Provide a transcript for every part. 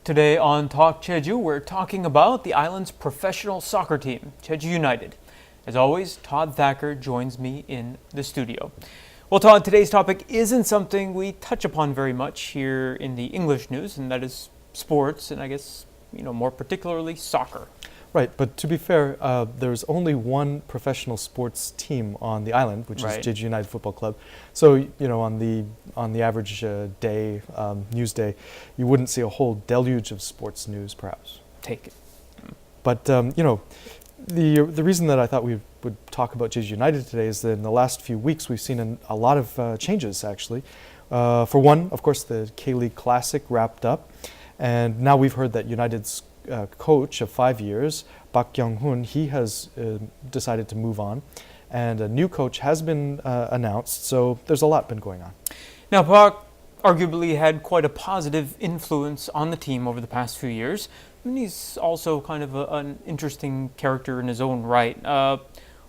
Today on Talk Jeju, we're talking about the island's professional soccer team, Jeju United. As always, Todd Thacker joins me in the studio. Well, Todd, today's topic isn't something we touch upon very much here in the English news, and that is sports, and I guess, more particularly soccer. Right, but to be fair, there's only one professional sports team on the island, which is Jeju United Football Club. So, on the average day, news day, you wouldn't see a whole deluge of sports news, perhaps. Take it. But, the reason that I thought we would talk about Jeju United today is that in the last few weeks we've seen a lot of changes, actually. For one, of course, the K-League Classic wrapped up, and now we've heard that United's coach of 5 years, Bach he has decided to move on, and a new coach has been announced, so there's a lot been going on. Now, Bach arguably had quite a positive influence on the team over the past few years, and he's also kind of an interesting character in his own right.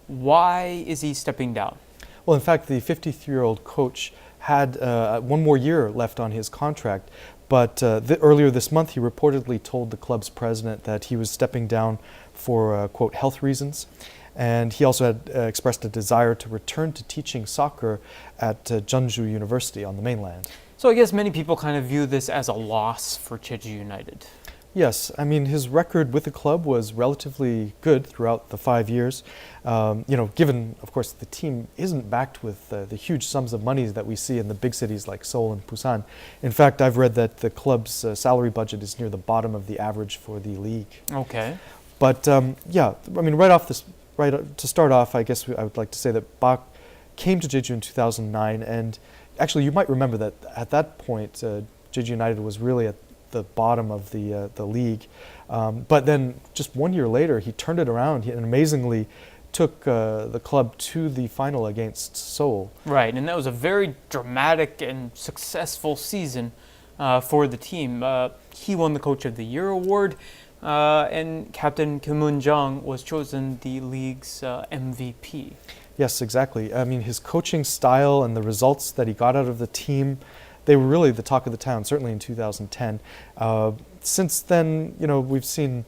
Why is he stepping down? Well, in fact, the 53-year-old coach had one more year left on his contract, but earlier this month, he reportedly told the club's president that he was stepping down for, quote, health reasons. And he also had expressed a desire to return to teaching soccer at Jeju University on the mainland. So I guess many people kind of view this as a loss for Jeju United. Yes, I mean, his record with the club was relatively good throughout the 5 years. Given, of course, the team isn't backed with the huge sums of money that we see in the big cities like Seoul and Busan. In fact, I've read that the club's salary budget is near the bottom of the average for the league. Okay. But to start off, I guess I would like to say that Bach came to Jeju in 2009, and actually you might remember that at that point, Jeju United was really at the bottom of the league. But then just 1 year later, he turned it around and amazingly took the club to the final against Seoul. Right, and that was a very dramatic and successful season for the team. He won the Coach of the Year award, and Captain Kim Moon-jung was chosen the league's MVP. Yes, exactly. I mean, his coaching style and the results that he got out of the team, they were really the talk of the town, certainly in 2010. Since then, we've seen,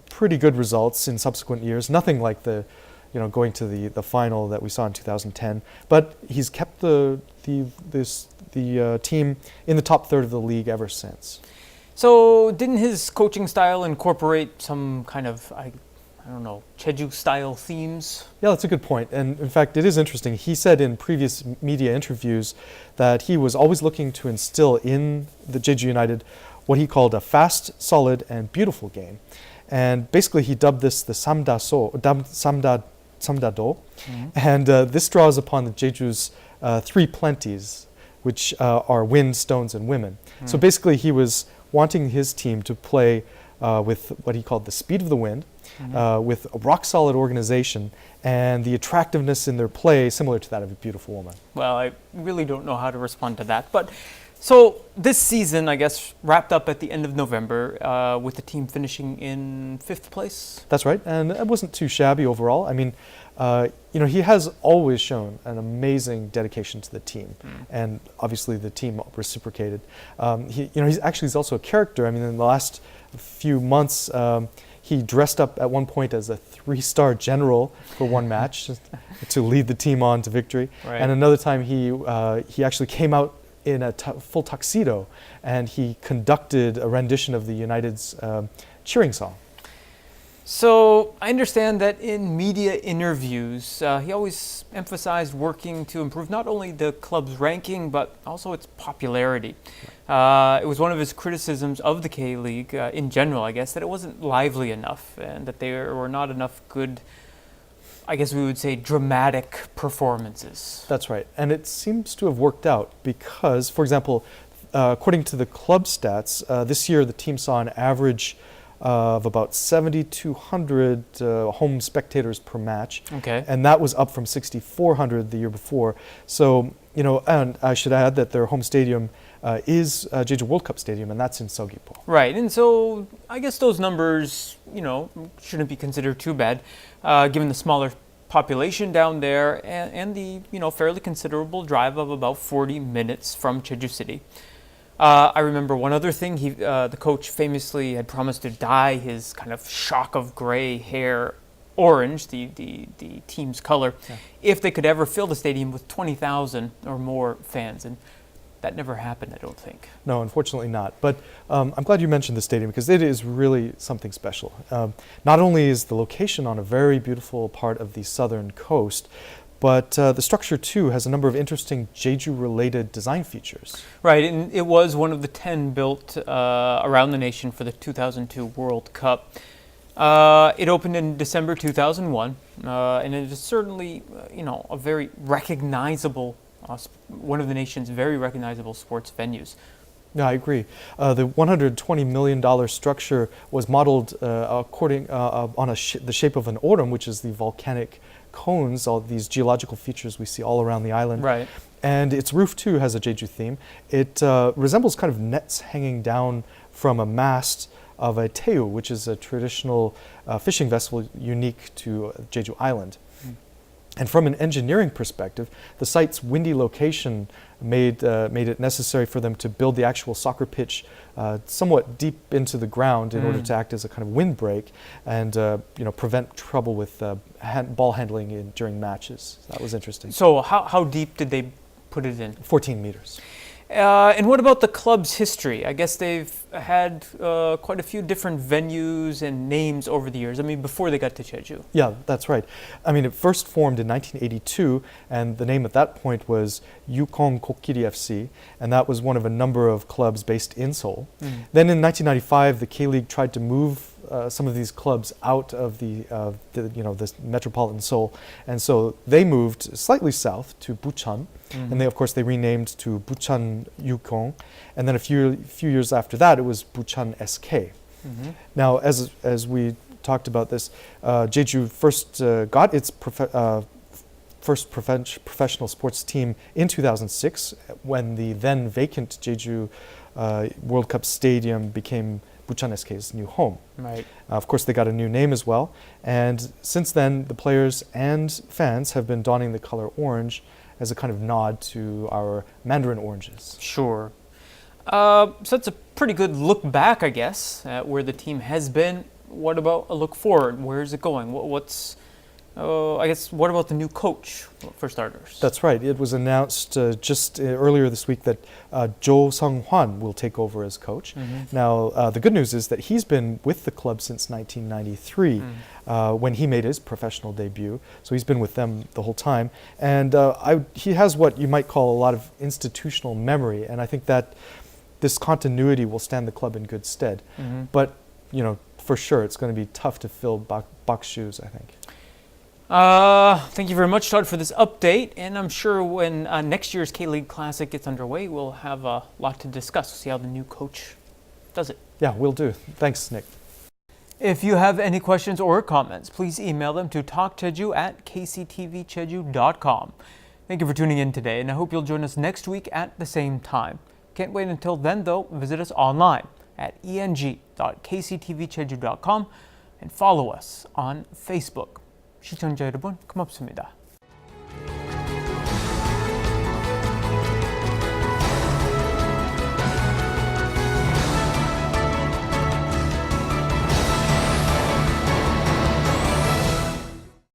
pretty good results in subsequent years. Nothing like going to the final that we saw in 2010. But he's kept the team in the top third of the league ever since. So didn't his coaching style incorporate some kind of, Jeju-style themes? Yeah, that's a good point. And in fact, it is interesting. He said in previous media interviews that he was always looking to instill in the Jeju United what he called a fast, solid, and beautiful game. And basically, he dubbed this the Samdado. Mm-hmm. And this draws upon the Jeju's three plenties, which are wind, stones, and women. Mm-hmm. So basically, he was wanting his team to play with what he called the speed of the wind, mm-hmm. With a rock-solid organization and the attractiveness in their play similar to that of a beautiful woman. Well, I really don't know how to respond to that. But so this season, I guess, wrapped up at the end of November with the team finishing in 5th place. That's right, and it wasn't too shabby overall. I mean, he has always shown an amazing dedication to the team, and obviously the team reciprocated. He's also a character. I mean, in the last few months, he dressed up at one point as a 3-star general for one match to lead the team on to victory. Right. And another time he actually came out in a full tuxedo and he conducted a rendition of the United's cheering song. So I understand that in media interviews, he always emphasized working to improve not only the club's ranking, but also its popularity. It was one of his criticisms of the K-League in general, I guess, that it wasn't lively enough and that there were not enough good, I guess we would say, dramatic performances. That's right. And it seems to have worked out because, for example, according to the club stats, this year the team saw an average of about 7,200 home spectators per match. Okay. And that was up from 6,400 the year before. So, and I should add that their home stadium is Jeju World Cup Stadium, and that's in Seogwipo. Right, and so I guess those numbers, shouldn't be considered too bad, given the smaller population down there and the, fairly considerable drive of about 40 minutes from Jeju City. I remember one other thing. The coach famously had promised to dye his kind of shock of gray hair orange, the team's color, if they could ever fill the stadium with 20,000 or more fans. And that never happened, I don't think. No, unfortunately not. But I'm glad you mentioned the stadium because it is really something special. Not only is the location on a very beautiful part of the southern coast, but the structure too has a number of interesting Jeju-related design features. Right, and it was one of the 10 built around the nation for the 2002 World Cup. It opened in December 2001, and it is certainly, a very recognizable, one of the nation's very recognizable sports venues. Yeah, I agree. The $120 million structure was modeled on the shape of an orem, which is the volcanic cones, all these geological features we see all around the island. Right. And its roof too has a Jeju theme. It resembles kind of nets hanging down from a mast of a teu, which is a traditional fishing vessel unique to Jeju Island. And from an engineering perspective, the site's windy location made it necessary for them to build the actual soccer pitch somewhat deep into the ground in order to act as a kind of windbreak and prevent trouble with ball handling during matches. That was interesting. So how deep did they put it in? 14 meters. And what about the club's history? I guess they've had quite a few different venues and names over the years. I mean, before they got to Jeju. Yeah, that's right. I mean, it first formed in 1982, and the name at that point was Yukong Kokkiri FC, and that was one of a number of clubs based in Seoul. Then in 1995, the K-League tried to move some of these clubs out of this metropolitan Seoul, and so they moved slightly south to Bucheon, and they renamed to Bucheon Yukong, and then a few years after that, it was Bucheon SK. Now, as we talked about this, Jeju first got its first professional sports team in 2006 when the then vacant Jeju World Cup Stadium became Bucheon SK's new home. Right. Of course, they got a new name as well, and since then, the players and fans have been donning the color orange as a kind of nod to our Mandarin oranges. Sure. So that's a pretty good look back, I guess, at where the team has been. What about a look forward? Where is it going? What about the new coach, for starters? That's right. It was announced just earlier this week that Jo Sung-hwan will take over as coach. Now, the good news is that he's been with the club since 1993 when he made his professional debut. So he's been with them the whole time. And he has what you might call a lot of institutional memory. And I think that this continuity will stand the club in good stead. But, for sure, it's going to be tough to fill Bach's shoes, I think. Thank you very much, Todd, for this update. And I'm sure when next year's K-League Classic gets underway, we'll have a lot to discuss. We'll see how the new coach does it. Yeah, we'll do. Thanks, Nick. If you have any questions or comments, please email them to talkjeju@kctvjeju.com. Thank you for tuning in today, and I hope you'll join us next week at the same time. Can't wait until then, though. Visit us online at eng.kctvjeju.com and follow us on Facebook. 시청자 여러분, 고맙습니다.